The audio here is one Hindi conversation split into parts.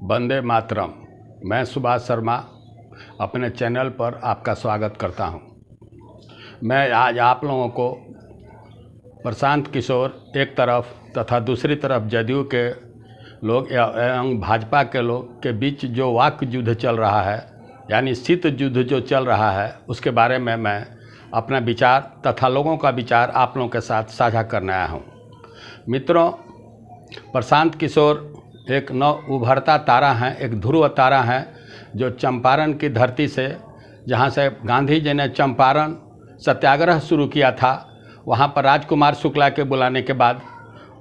वंदे मातरम। मैं सुभाष शर्मा अपने चैनल पर आपका स्वागत करता हूं। मैं आज आप लोगों को प्रशांत किशोर एक तरफ तथा दूसरी तरफ जदयू के लोग एवं भाजपा के लोग के बीच जो वाक युद्ध चल रहा है, यानी शीत युद्ध जो चल रहा है, उसके बारे में मैं अपना विचार तथा लोगों का विचार आप लोगों के साथ साझा करने आया हूं। मित्रों, प्रशांत किशोर एक नव उभरता तारा हैं, एक ध्रुव तारा हैं, जो चंपारण की धरती से, जहां से गांधी जी ने चंपारण सत्याग्रह शुरू किया था, वहां पर राजकुमार शुक्ला के बुलाने के बाद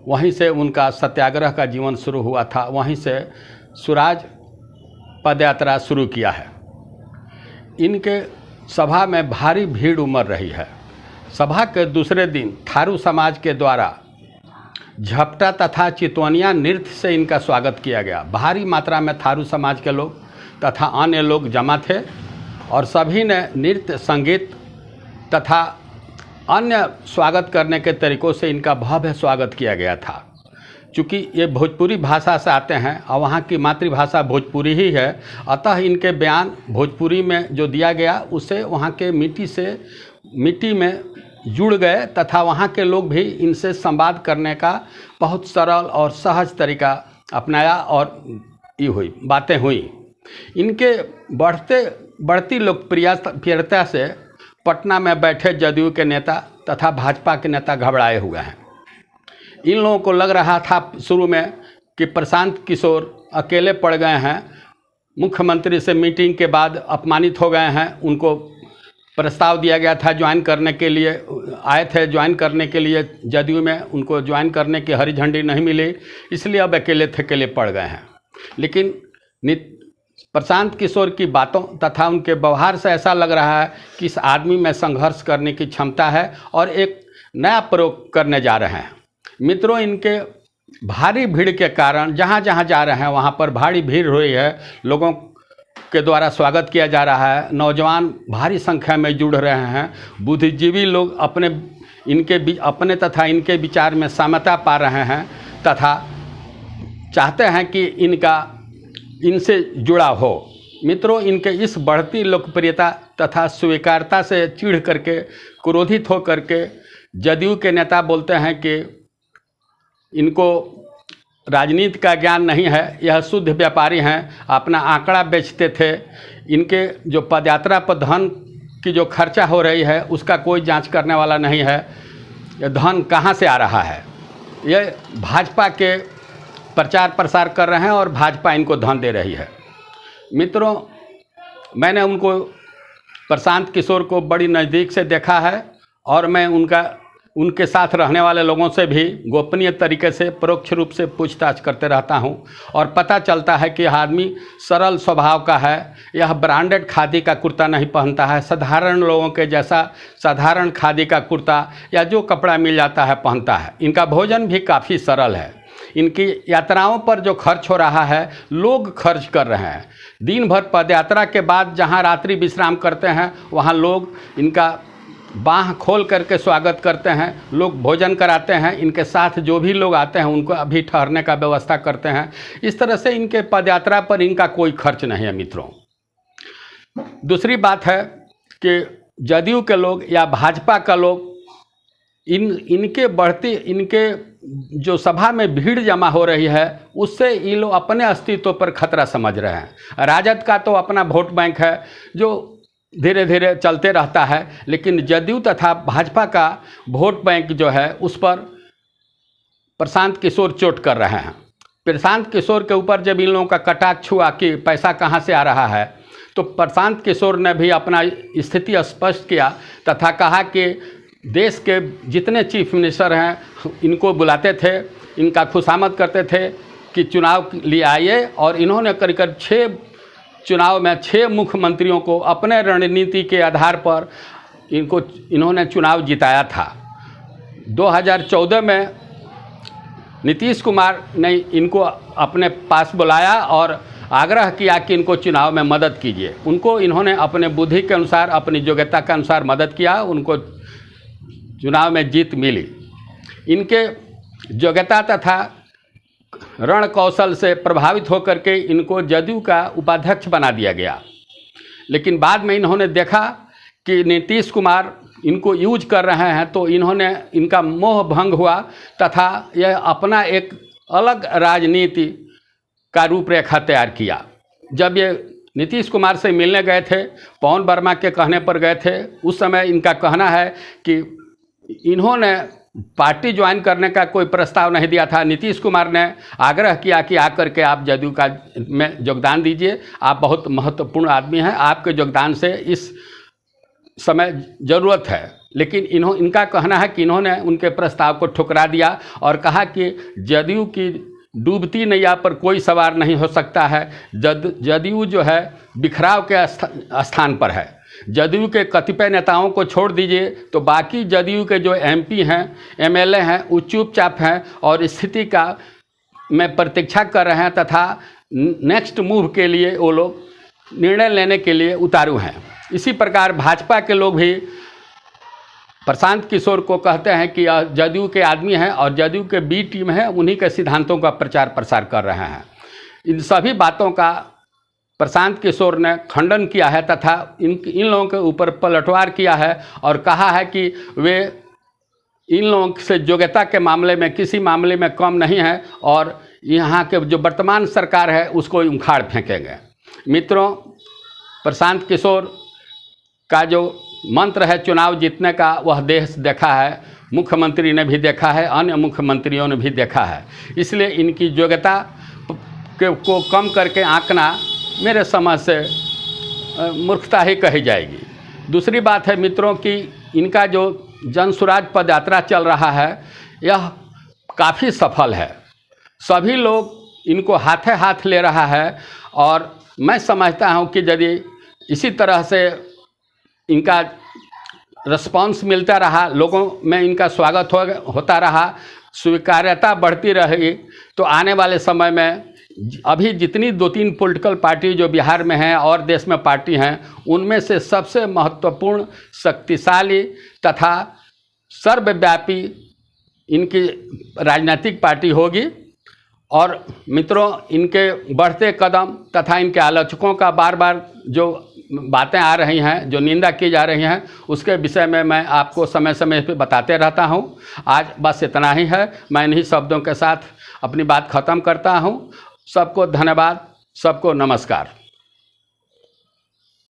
वहीं से उनका सत्याग्रह का जीवन शुरू हुआ था। वहीं से स्वराज पदयात्रा शुरू किया है। इनके सभा में भारी भीड़ उमड़ रही है। सभा के दूसरे दिन थारू समाज के द्वारा झपटा तथा चितवनिया नृत्य से इनका स्वागत किया गया। भारी मात्रा में थारू समाज के लोग तथा अन्य लोग जमा थे और सभी ने नृत्य, संगीत तथा अन्य स्वागत करने के तरीक़ों से इनका भव्य स्वागत किया गया था। चूँकि ये भोजपुरी भाषा से आते हैं और वहाँ की मातृभाषा भोजपुरी ही है, अतः इनके बयान भोजपुरी में जो दिया गया उससे वहाँ के मिट्टी में जुड़ गए तथा वहाँ के लोग भी इनसे संवाद करने का बहुत सरल और सहज तरीका अपनाया और बातें हुई। इनके बढ़ती लोकप्रियता से पटना में बैठे जदयू के नेता तथा भाजपा के नेता घबराए हुए हैं। इन लोगों को लग रहा था शुरू में कि प्रशांत किशोर अकेले पड़ गए हैं, मुख्यमंत्री से मीटिंग के बाद अपमानित हो गए हैं। उनको प्रस्ताव दिया गया था ज्वाइन करने के लिए, आए थे ज्वाइन करने के लिए जदयू में, उनको ज्वाइन करने की हरी झंडी नहीं मिली, इसलिए अब अकेले पड़ गए हैं। लेकिन प्रशांत किशोर की बातों तथा उनके व्यवहार से ऐसा लग रहा है कि इस आदमी में संघर्ष करने की क्षमता है और एक नया प्रयोग करने जा रहे हैं। मित्रों, इनके भारी भीड़ के कारण जहाँ जहाँ जा रहे हैं वहाँ पर भारी भीड़ हुई है। लोगों के द्वारा स्वागत किया जा रहा है। नौजवान भारी संख्या में जुड़ रहे हैं। बुद्धिजीवी लोग अपने तथा इनके विचार में समता पा रहे हैं तथा चाहते हैं कि इनसे जुड़ाव हो। मित्रों, इनके इस बढ़ती लोकप्रियता तथा स्वीकारता से चिढ़ करके, क्रोधित हो करके जदयू के नेता बोलते हैं कि इनको राजनीति का ज्ञान नहीं है, यह शुद्ध व्यापारी हैं, अपना आंकड़ा बेचते थे। इनके जो पदयात्रा पर धन की जो खर्चा हो रही है उसका कोई जांच करने वाला नहीं है। यह धन कहाँ से आ रहा है, ये भाजपा के प्रचार प्रसार कर रहे हैं और भाजपा इनको धन दे रही है। मित्रों, मैंने प्रशांत किशोर को बड़ी नज़दीक से देखा है और मैं उनके साथ रहने वाले लोगों से भी गोपनीय तरीके से परोक्ष रूप से पूछताछ करते रहता हूं और पता चलता है कि यह आदमी सरल स्वभाव का है। यह ब्रांडेड खादी का कुर्ता नहीं पहनता है, साधारण लोगों के जैसा साधारण खादी का कुर्ता या जो कपड़ा मिल जाता है पहनता है। इनका भोजन भी काफ़ी सरल है। इनकी यात्राओं पर जो खर्च हो रहा है लोग खर्च कर रहे हैं। दिन भर पदयात्रा के बाद जहां रात्रि विश्राम करते हैं वहां लोग इनका बाह खोल करके स्वागत करते हैं, लोग भोजन कराते हैं। इनके साथ जो भी लोग आते हैं उनको अभी ठहरने का व्यवस्था करते हैं। इस तरह से इनके पदयात्रा पर इनका कोई खर्च नहीं है। मित्रों, दूसरी बात है कि जदयू के लोग या भाजपा का लोग इनके जो सभा में भीड़ जमा हो रही है उससे ये लोग अपने अस्तित्व पर खतरा समझ रहे हैं। राजद का तो अपना वोट बैंक है जो धीरे धीरे चलते रहता है, लेकिन जदयू तथा भाजपा का वोट बैंक जो है उस पर प्रशांत किशोर चोट कर रहे हैं। प्रशांत किशोर के ऊपर जब इन लोगों का कटाक्ष हुआ कि पैसा कहाँ से आ रहा है, तो प्रशांत किशोर ने भी अपना स्थिति स्पष्ट किया तथा कहा कि देश के जितने चीफ मिनिस्टर हैं इनको बुलाते थे, इनका खुशामद करते थे कि चुनाव लिए आइए, और इन्होंने करीब 6 चुनाव में 6 मुख्यमंत्रियों को अपने रणनीति के आधार पर इन्होंने चुनाव जिताया था। 2014 में नीतीश कुमार ने इनको अपने पास बुलाया और आग्रह किया कि इनको चुनाव में मदद कीजिए। इन्होंने अपने बुद्धि के अनुसार, अपनी योग्यता के अनुसार मदद किया, उनको चुनाव में जीत मिली। इनके योग्यता तथा रण कौशल से प्रभावित होकर के इनको जदयू का उपाध्यक्ष बना दिया गया। लेकिन बाद में इन्होंने देखा कि नीतीश कुमार इनको यूज कर रहे हैं, तो इन्होंने इनका मोह भंग हुआ तथा यह अपना एक अलग राजनीति का रूपरेखा तैयार किया। जब ये नीतीश कुमार से मिलने गए थे, पवन वर्मा के कहने पर गए थे, उस समय इनका कहना है कि इन्होंने पार्टी ज्वाइन करने का कोई प्रस्ताव नहीं दिया था। नीतीश कुमार ने आग्रह किया कि आकर के आप जदयू का में योगदान दीजिए, आप बहुत महत्वपूर्ण आदमी हैं, आपके योगदान से इस समय ज़रूरत है। लेकिन इनका कहना है कि इन्होंने उनके प्रस्ताव को ठुकरा दिया और कहा कि जदयू की डूबती नैया पर कोई सवार नहीं हो सकता है। जदयू जो है बिखराव के स्थान पर है। जदयू के कतिपय नेताओं को छोड़ दीजिए तो बाकी जदयू के जो एमपी हैं, एमएलए हैं, वो चुपचाप हैं और स्थिति का में प्रतीक्षा कर रहे हैं तथा नेक्स्ट मूव के लिए वो लोग निर्णय लेने के लिए उतारू हैं। इसी प्रकार भाजपा के लोग भी प्रशांत किशोर को कहते हैं कि जदयू के आदमी हैं और जदयू के बी टीम है, उन्हीं के सिद्धांतों का प्रचार प्रसार कर रहे हैं। इन सभी बातों का प्रशांत किशोर ने खंडन किया है तथा इन लोगों के ऊपर पलटवार किया है और कहा है कि वे इन लोगों से योग्यता के मामले में किसी मामले में कम नहीं है और यहाँ के जो वर्तमान सरकार है उसको उखाड़ फेंकेंगे। मित्रों, प्रशांत किशोर का जो मंत्र है चुनाव जीतने का, वह देश देखा है, मुख्यमंत्री ने भी देखा है, अन्य मुख्यमंत्रियों ने भी देखा है। इसलिए इनकी योग्यता को कम करके आंकना मेरे समझ से मूर्खता ही कही जाएगी। दूसरी बात है मित्रों कि इनका जो जन स्वराज पद यात्रा चल रहा है यह काफ़ी सफल है। सभी लोग इनको हाथे हाथ ले रहा है और मैं समझता हूँ कि यदि इसी तरह से इनका रिस्पांस मिलता रहा, लोगों में इनका स्वागत होता रहा, स्वीकार्यता बढ़ती रही, तो आने वाले समय में अभी जितनी 2-3 पॉलिटिकल पार्टी जो बिहार में हैं और देश में पार्टी हैं, उनमें से सबसे महत्वपूर्ण, शक्तिशाली तथा सर्वव्यापी इनकी राजनीतिक पार्टी होगी। और मित्रों, इनके बढ़ते कदम तथा इनके आलोचकों का बार बार जो बातें आ रही हैं, जो निंदा की जा रही हैं, उसके विषय में मैं आपको समय समय पर बताते रहता हूं। आज बस इतना ही है। मैं इन्हीं शब्दों के साथ अपनी बात ख़त्म करता हूं। सबको धन्यवाद, सबको नमस्कार।